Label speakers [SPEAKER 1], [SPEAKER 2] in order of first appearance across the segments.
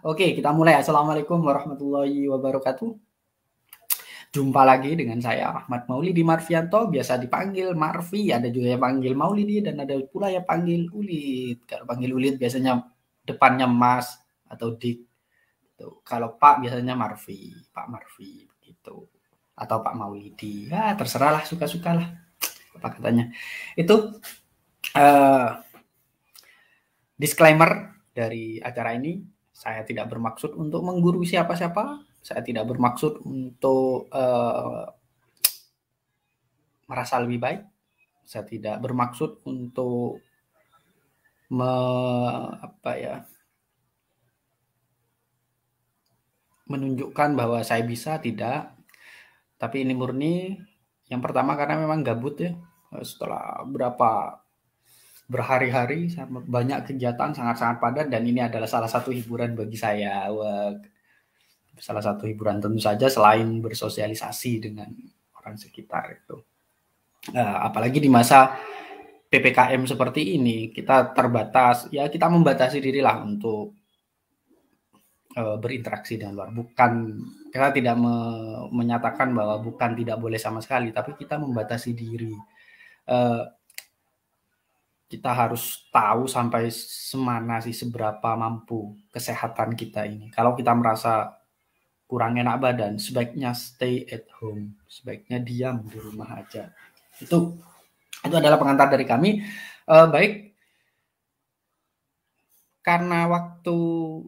[SPEAKER 1] Oke, kita mulai. Assalamualaikum warahmatullahi wabarakatuh. Jumpa lagi dengan saya Ahmad Maulidi Marfianto, biasa dipanggil Marfi, ada juga yang panggil Maulidi dan ada pula yang panggil Ulid. Kalau panggil Ulid biasanya depannya Mas atau Dik. Kalau Pak biasanya Marfi, Pak Marfi begitu. Atau Pak Maulidi. Ya, terserahlah, suka-sukalah apa katanya. Itu disclaimer dari acara ini, saya tidak bermaksud untuk menggurui siapa-siapa, saya tidak bermaksud untuk merasa lebih baik, saya tidak bermaksud untuk menunjukkan bahwa saya bisa, tidak. Tapi ini murni yang pertama karena memang gabut ya, setelah berhari-hari banyak kegiatan sangat-sangat padat dan ini adalah salah satu hiburan bagi saya. Salah satu hiburan tentu saja selain bersosialisasi dengan orang sekitar itu. Apalagi di masa PPKM seperti ini, kita terbatas, ya kita membatasi dirilah untuk berinteraksi dengan luar. Bukan, kita tidak menyatakan bahwa bukan tidak boleh sama sekali, tapi kita membatasi diri. Kita harus tahu sampai semana sih seberapa mampu kesehatan kita ini. Kalau kita merasa kurang enak badan, sebaiknya stay at home, sebaiknya diam di rumah aja. Itu adalah pengantar dari kami. Baik, karena waktu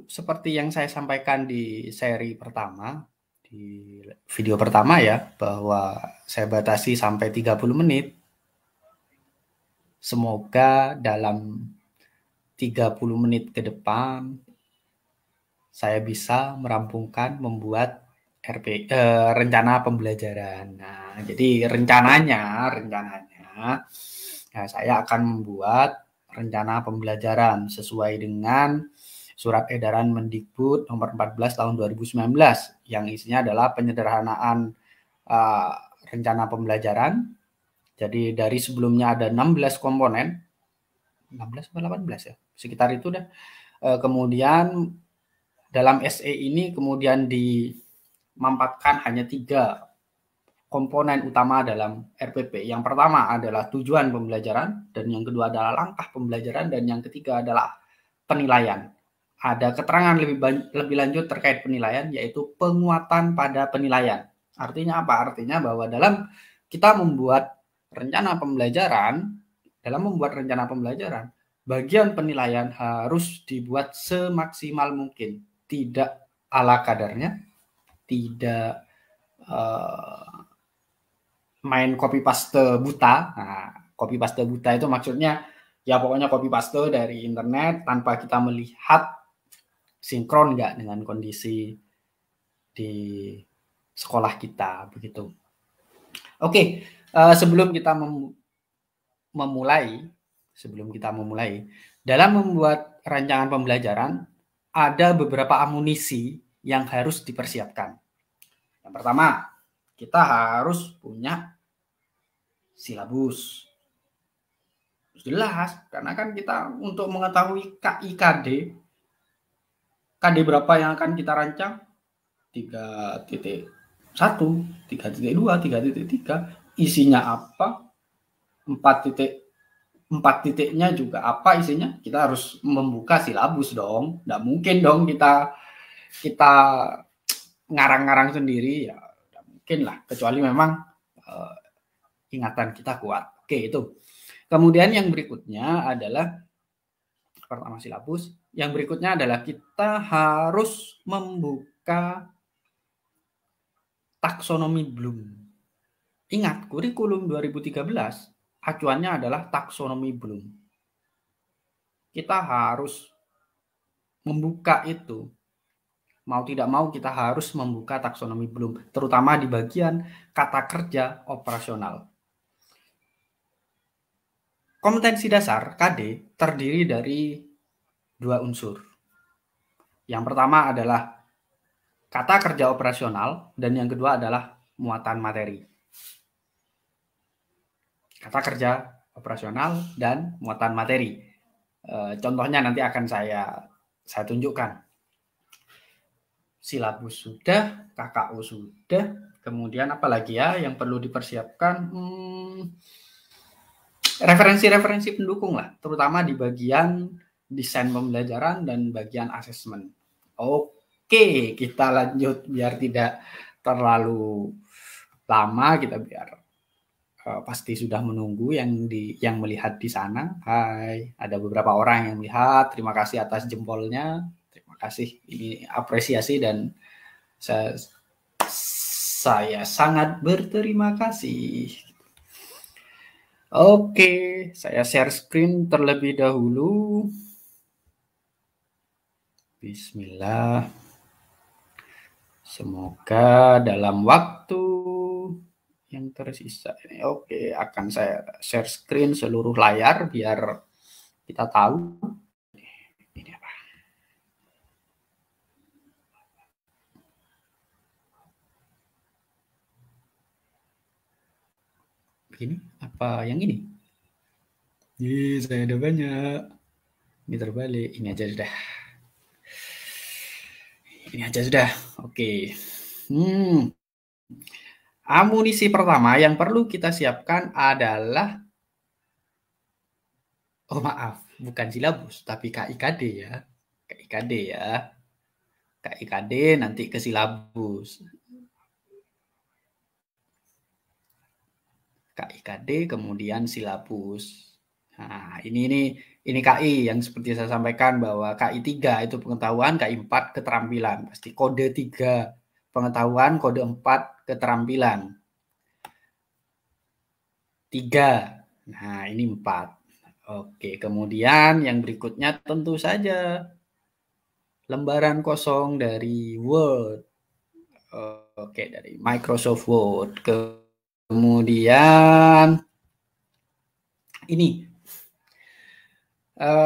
[SPEAKER 1] seperti yang saya sampaikan di seri pertama, di video pertama ya, bahwa saya batasi sampai 30 menit. Semoga dalam 30 menit ke depan saya bisa merampungkan membuat rencana pembelajaran. Nah, jadi rencananya saya akan membuat rencana pembelajaran sesuai dengan Surat Edaran Mendikbud nomor 14 tahun 2019 yang isinya adalah penyederhanaan rencana pembelajaran. Jadi dari sebelumnya ada 16 komponen, 16 atau 18 ya, sekitar itu dah. Kemudian dalam SE ini kemudian dimampatkan hanya 3 komponen utama dalam RPP. Yang pertama adalah tujuan pembelajaran, dan yang kedua adalah langkah pembelajaran, dan yang ketiga adalah penilaian. Ada keterangan lebih lanjut terkait penilaian, yaitu penguatan pada penilaian. Artinya apa? Artinya bahwa dalam kita membuat rencana pembelajaran, bagian penilaian harus dibuat semaksimal mungkin, tidak ala kadarnya, tidak main copy paste buta. Nah, copy paste buta itu maksudnya ya pokoknya copy paste dari internet tanpa kita melihat sinkron nggak dengan kondisi di sekolah kita begitu. Oke, sebelum kita memulai dalam membuat rancangan pembelajaran ada beberapa amunisi yang harus dipersiapkan. Yang pertama, kita harus punya silabus. Jelas, karena kan kita untuk mengetahui KIKD berapa yang akan kita rancang, 3.1, 3.2, 3.3, isinya apa, 4 titiknya juga apa isinya, kita harus membuka silabus dong. Nggak mungkin dong kita ngarang-ngarang sendiri, ya nggak mungkin lah, kecuali memang ingatan kita kuat. Oke, itu. Kemudian yang berikutnya adalah pertama silabus, yang berikutnya adalah kita harus membuka taksonomi Bloom. Ingat, kurikulum 2013 acuannya adalah taksonomi Bloom. Kita harus membuka itu. Mau tidak mau kita harus membuka taksonomi Bloom, terutama di bagian kata kerja operasional. Kompetensi dasar KD terdiri dari 2 unsur. Yang pertama adalah kata kerja operasional dan yang kedua adalah muatan materi. Kata kerja operasional dan muatan materi. Contohnya nanti akan saya tunjukkan. silabus sudah, KKU sudah, kemudian apa lagi ya yang perlu dipersiapkan? Referensi-referensi pendukung lah, terutama di bagian desain pembelajaran dan bagian asesmen. Oke, kita lanjut biar tidak terlalu lama, kita biar pasti sudah menunggu yang melihat di sana. Hai, ada beberapa orang yang melihat. Terima kasih atas jempolnya. Terima kasih, ini apresiasi dan saya sangat berterima kasih. Oke, saya share screen terlebih dahulu. Bismillah. Semoga dalam waktu yang tersisa ini, oke, akan saya share screen seluruh layar biar kita tahu ini apa. Ini apa yang ini? Saya ada banyak. Ini terbalik. Ini aja sudah. Ini aja sudah. Oke. Amunisi pertama yang perlu kita siapkan adalah, oh maaf, bukan silabus, tapi KIKD ya. KIKD ya. KIKD nanti ke silabus. KIKD kemudian silabus. Nah, ini KI yang seperti saya sampaikan bahwa KI 3 itu pengetahuan, KI 4 keterampilan. Pasti kode 3 pengetahuan, kode 4 keterampilan. 3. Nah, ini 4. Oke, kemudian yang berikutnya tentu saja lembaran kosong dari Word. Oke, dari Microsoft Word. Kemudian ini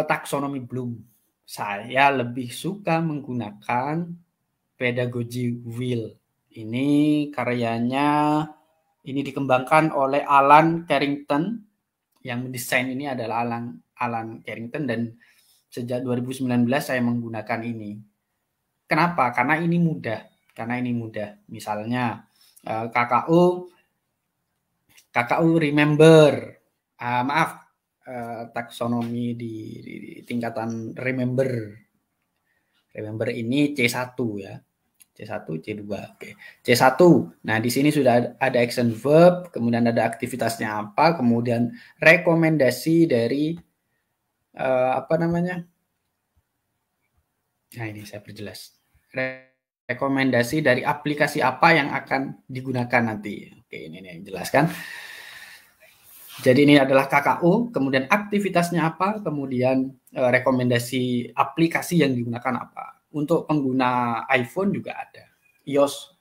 [SPEAKER 1] taksonomi Bloom. Saya lebih suka menggunakan pedagogi Will. Ini karyanya ini dikembangkan oleh Alan Carrington. Yang mendesain ini adalah Alan Carrington dan sejak 2019 saya menggunakan ini. Kenapa? Karena ini mudah. Misalnya KKU remember. Taksonomi di tingkatan remember. Remember ini C1 ya. C1, C2. Oke. C1. Nah, di sini sudah ada action verb, kemudian ada aktivitasnya apa, kemudian rekomendasi dari apa namanya? Nah, ini saya perjelas. Rekomendasi dari aplikasi apa yang akan digunakan nanti. Oke, ini yang jelaskan. Jadi ini adalah KKU, kemudian aktivitasnya apa, kemudian rekomendasi aplikasi yang digunakan apa. Untuk pengguna iPhone juga ada. iOS.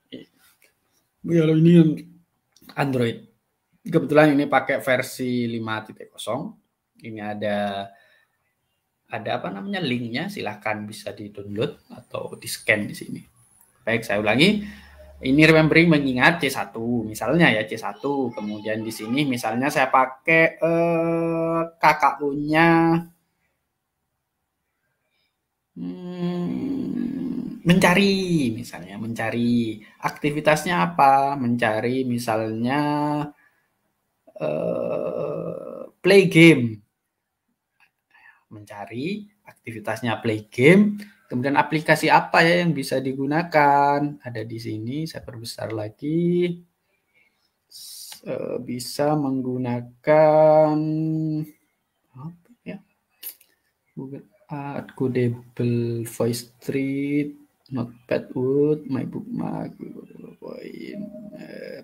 [SPEAKER 1] Kalau ini Android. Kebetulan ini pakai versi 5.0. Ini ada apa namanya linknya, silahkan bisa di-download atau di-scan di sini. Baik, saya ulangi. Ini remembering mengingat C1, misalnya ya C1. Kemudian di sini misalnya saya pakai KKU-nya mencari, misalnya mencari aktivitasnya apa, mencari misalnya play game, mencari aktivitasnya play game, kemudian aplikasi apa ya yang bisa digunakan, ada di sini, saya perbesar lagi, bisa menggunakan apa ya, Google Codable, Voice Street, Notepad Wood, My Bookmark,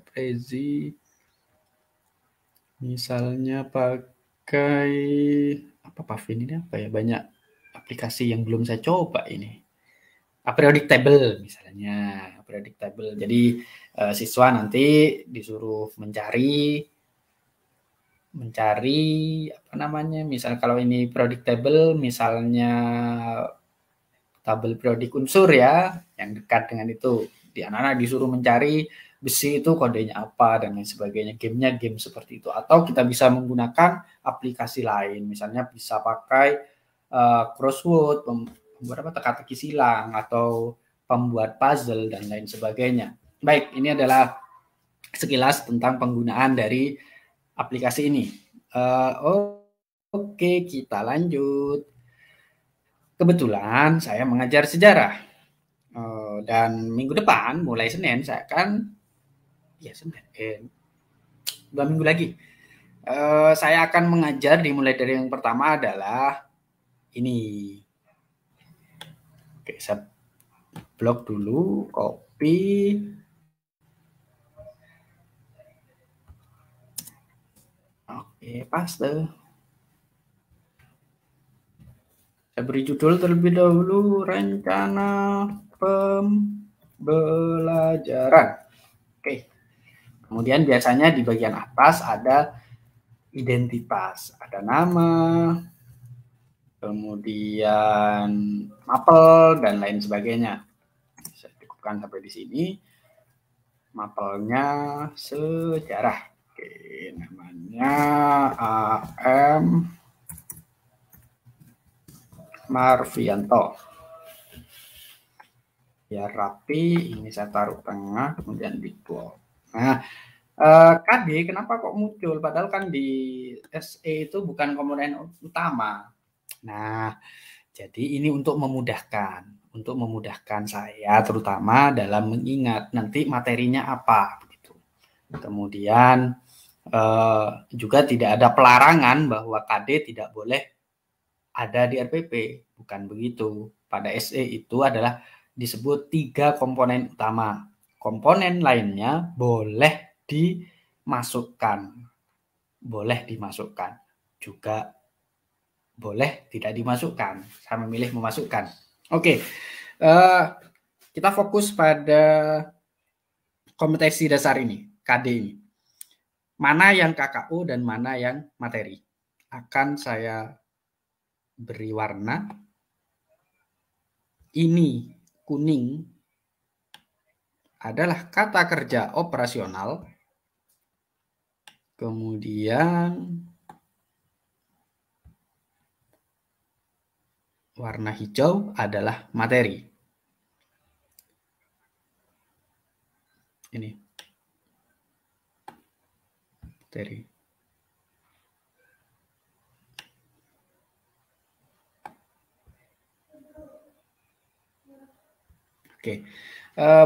[SPEAKER 1] Prezi. Misalnya pakai apa Pavin ini apa ya, banyak aplikasi yang belum saya coba ini. Periodic table misalnya, periodic table. Jadi siswa nanti disuruh mencari apa namanya, misal kalau ini periodic table misalnya tabel periodik unsur ya, yang dekat dengan itu. Di anak-anak disuruh mencari besi itu kodenya apa dan lain sebagainya. Gamenya game seperti itu. Atau kita bisa menggunakan aplikasi lain. Misalnya bisa pakai crossword, beberapa teka-teki silang, atau pembuat puzzle, dan lain sebagainya. Baik, ini adalah sekilas tentang penggunaan dari aplikasi ini. Oke, kita lanjut. Kebetulan saya mengajar sejarah. Dan minggu depan, mulai Senin, saya akan... Ya, Senin. 2 minggu lagi. Saya akan mengajar dimulai dari yang pertama adalah ini. Oke, saya blok dulu, copy. Oke, paste. Saya beri judul terlebih dahulu, rencana pembelajaran. Oke. Kemudian biasanya di bagian atas ada identitas, ada nama, kemudian mapel, dan lain sebagainya. Saya cukupkan sampai di sini. Mapelnya sejarah. Oke, namanya AM Marvianto. Biar rapi, ini saya taruh tengah, kemudian di blok. Nah, KD kenapa kok muncul? Padahal kan di SE itu bukan komponen utama. Nah, jadi ini untuk memudahkan saya terutama dalam mengingat nanti materinya apa. Gitu. Kemudian juga tidak ada pelarangan bahwa KD tidak boleh ada di RPP. Bukan begitu. Pada SE itu adalah disebut 3 komponen utama. Komponen lainnya boleh dimasukkan. Boleh dimasukkan. Juga boleh tidak dimasukkan. Saya memilih memasukkan. Oke. Kita fokus pada kompetensi dasar ini, KD ini. Mana yang KKU dan mana yang materi. Akan saya beri warna. Ini kuning adalah kata kerja operasional. Kemudian warna hijau adalah materi. Ini. Materi. Oke.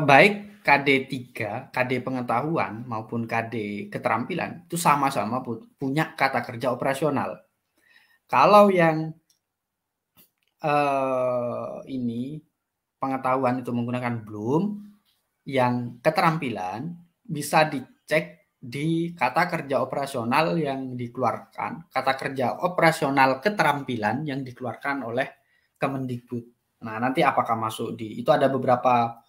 [SPEAKER 1] Baik KD3, KD pengetahuan maupun KD keterampilan itu sama-sama punya kata kerja operasional. Kalau yang ini pengetahuan itu menggunakan belum, yang keterampilan bisa dicek di kata kerja operasional yang dikeluarkan, kata kerja operasional keterampilan yang dikeluarkan oleh Kemendikbud. Nah, nanti apakah masuk di itu ada beberapa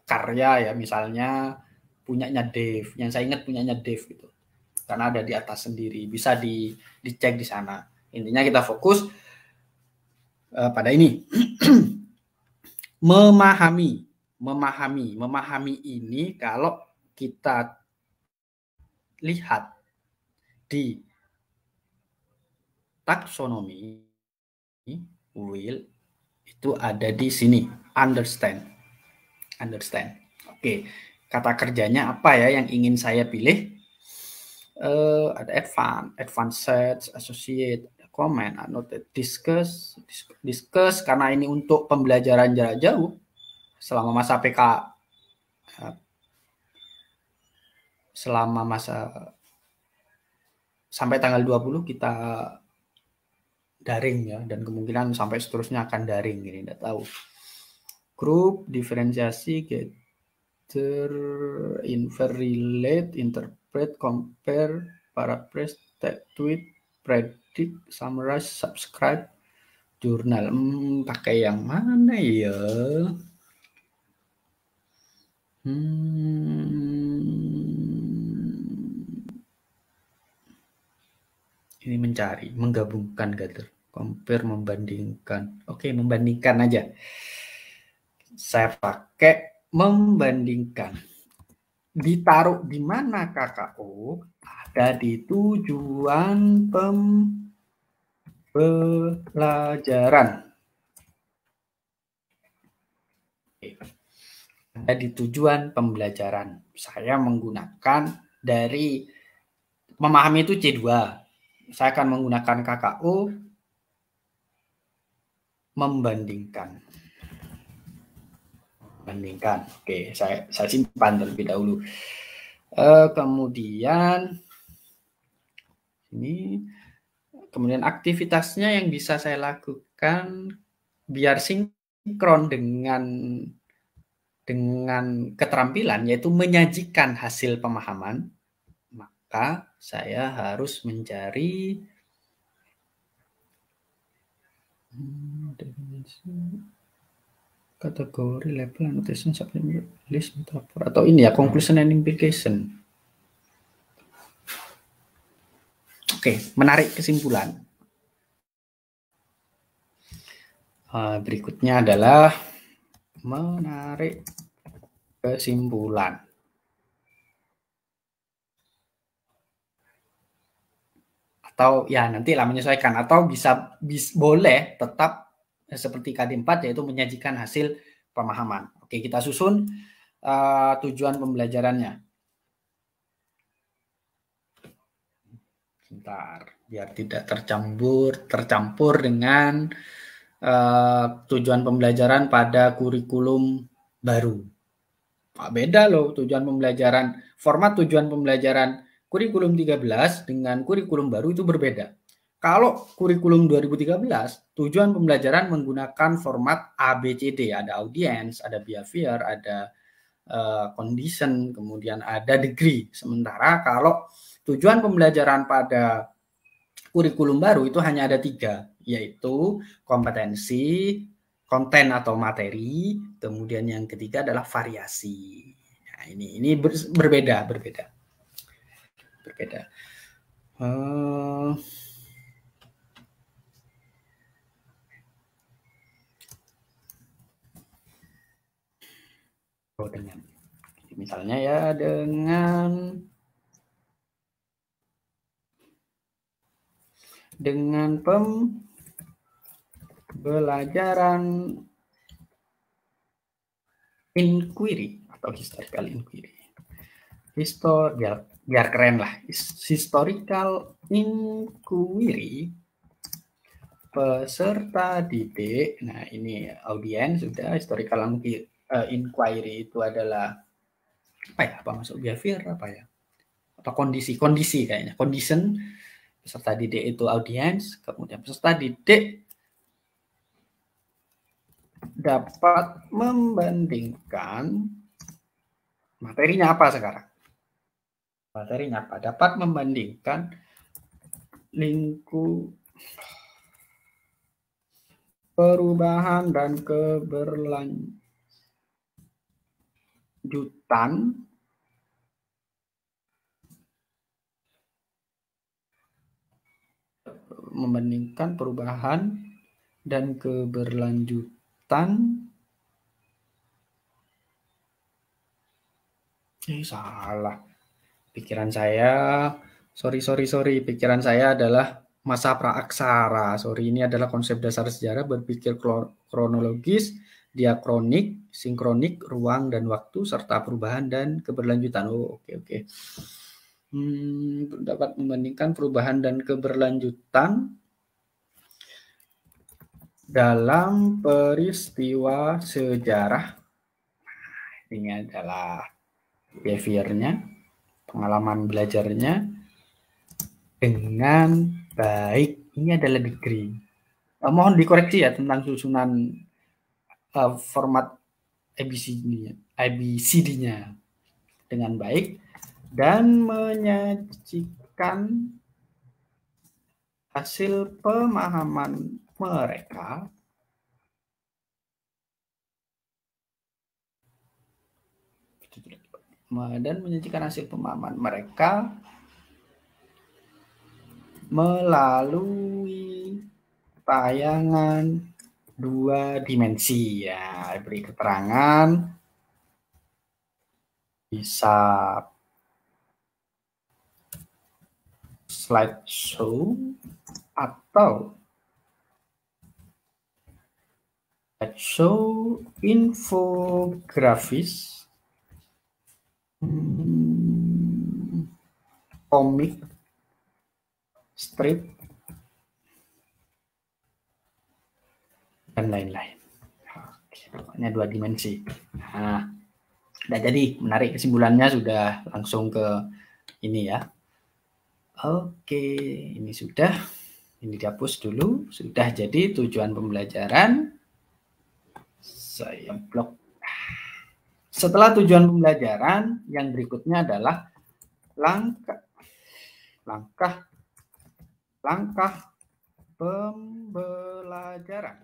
[SPEAKER 1] karya ya, misalnya punyanya Dev, yang saya ingat punyanya Dev gitu. Karena ada di atas sendiri, bisa dicek di sana. Intinya kita fokus pada ini. Memahami ini kalau kita lihat di taksonomi will itu ada di sini, understand. Oke, kata kerjanya apa ya yang ingin saya pilih? Ada advanced, associate, comment, annotate, discuss karena ini untuk pembelajaran jarak jauh selama masa PK, selama masa sampai tanggal 20 kita daring ya, dan kemungkinan sampai seterusnya akan daring, ini tidak tahu. Group, diferensiasi, gather, infer, relate, interpret, compare, paraphrase, tweet, predict, summarize, subscribe, jurnal. Pakai yang mana ya? Ini mencari, menggabungkan, gather, compare, membandingkan. Oke, membandingkan aja. Saya pakai membandingkan. Ditaruh di mana KKU? Ada di tujuan pembelajaran. Ada di tujuan pembelajaran. Saya menggunakan dari memahami itu C2. Saya akan menggunakan KKU membandingkan. Oke, saya simpan terlebih dahulu. Kemudian kemudian aktivitasnya yang bisa saya lakukan biar sinkron dengan keterampilan, yaitu menyajikan hasil pemahaman, maka saya harus mencari kategori, level, annotation, supplement, list, metaphor, atau ini ya, conclusion and implication. Oke, menarik kesimpulan. Berikutnya adalah menarik kesimpulan. Atau ya nantilah menyesuaikan, atau bisa boleh tetap seperti KD4, yaitu menyajikan hasil pemahaman. Oke, kita susun tujuan pembelajarannya. Bentar, biar tidak tercampur dengan tujuan pembelajaran pada kurikulum baru. Beda loh tujuan pembelajaran, format tujuan pembelajaran kurikulum 13 dengan kurikulum baru itu berbeda. Kalau kurikulum 2013, tujuan pembelajaran menggunakan format ABCD, ada audience, ada behavior, ada condition, kemudian ada degree. Sementara kalau tujuan pembelajaran pada kurikulum baru itu hanya ada 3, yaitu kompetensi, konten atau materi, kemudian yang ketiga adalah variasi. Nah, ini berbeda. Misalnya ya dengan pembelajaran inquiry atau historical inquiry. Biar keren lah. Historical inquiry, peserta didik. Nah, ini audiens sudah. Historical inquiry itu adalah apa masuk behavior apa ya? Atau kondisi kayaknya. Condition, peserta didik itu audiens, kemudian peserta didik dapat membandingkan materinya apa sekarang? Materinya apa? Dapat membandingkan perubahan dan keberlanjutan salah. Pikiran saya adalah masa praaksara. Ini adalah konsep dasar sejarah berpikir kronologis, diakronik, sinkronik, ruang dan waktu, serta perubahan dan keberlanjutan. Oke. Dapat membandingkan perubahan dan keberlanjutan dalam peristiwa sejarah. Ini adalah behaviornya, pengalaman belajarnya dengan baik. Ini adalah degree. Mohon dikoreksi ya tentang susunan format ABCD-nya dengan baik dan menyajikan hasil pemahaman mereka melalui tayangan 2 dimensi ya. Beri keterangan bisa slideshow atau Show infografis, komik, strip, dan lain-lain. Pokoknya 2 dimensi. Nah, udah jadi, menarik kesimpulannya sudah langsung ke ini ya. Oke, ini sudah. Ini dihapus dulu. Sudah jadi tujuan pembelajaran. Saya blok. Setelah tujuan pembelajaran, yang berikutnya adalah langkah pembelajaran.